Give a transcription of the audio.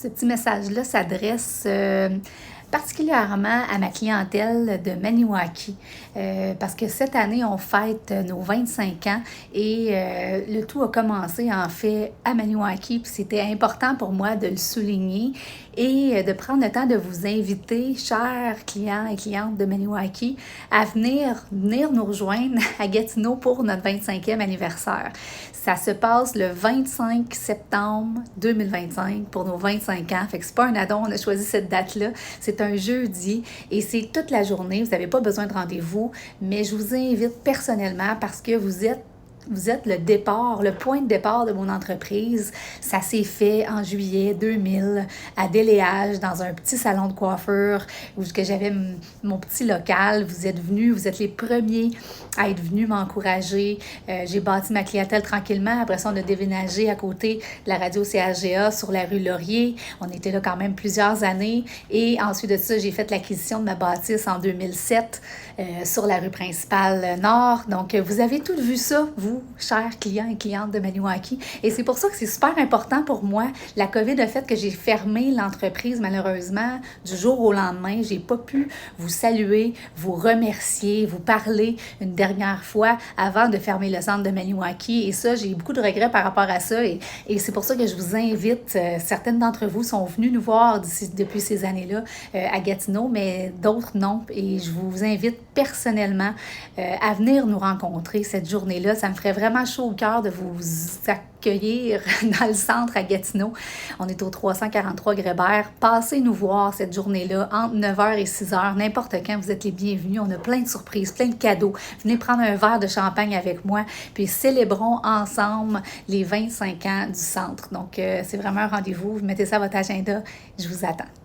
Ce petit message-là s'adresse particulièrement à ma clientèle de Maniwaki, parce que cette année, on fête nos 25 ans et le tout a commencé en fait à Maniwaki, puis c'était important pour moi de le souligner et de prendre le temps de vous inviter, chers clients et clientes de Maniwaki, à venir nous rejoindre à Gatineau pour notre 25e anniversaire. Ça se passe le 25 septembre 2025 pour nos 25 ans. Fait que c'est pas un addon, on a choisi cette date-là. C'est un jeudi et c'est toute la journée. Vous n'avez pas besoin de rendez-vous, mais je vous invite personnellement parce que vous êtes le départ, le point de départ de mon entreprise. Ça s'est fait en juillet 2000 à Déléage, dans un petit salon de coiffure où j'avais mon petit local. Vous êtes venus, vous êtes les premiers à être venus m'encourager. J'ai bâti ma clientèle tranquillement. Après ça, on a déménagé à côté de la radio CHGA sur la rue Laurier. On était là quand même plusieurs années. Et ensuite de ça, j'ai fait l'acquisition de ma bâtisse en 2007 sur la rue principale Nord. Donc, vous avez tout vu ça, vous, chers clients et clientes de Maniwaki. Et c'est pour ça que c'est super important pour moi. La COVID a fait que j'ai fermé l'entreprise, malheureusement, du jour au lendemain. J'ai pas pu vous saluer, vous remercier, vous parler une dernière fois avant de fermer le centre de Maniwaki. Et ça, j'ai beaucoup de regrets par rapport à ça. Et c'est pour ça que je vous invite. Certaines d'entre vous sont venues nous voir depuis ces années-là à Gatineau, mais d'autres non. Et je vous invite personnellement à venir nous rencontrer cette journée-là. Ça me ferait vraiment chaud au cœur de vous accueillir dans le centre à Gatineau. On est au 343 Grébert. Passez nous voir cette journée-là entre 9h et 6h. N'importe quand, vous êtes les bienvenus. On a plein de surprises, plein de cadeaux. Venez prendre un verre de champagne avec moi, puis célébrons ensemble les 25 ans du centre. Donc, c'est vraiment un rendez-vous. Vous mettez ça à votre agenda. Je vous attends.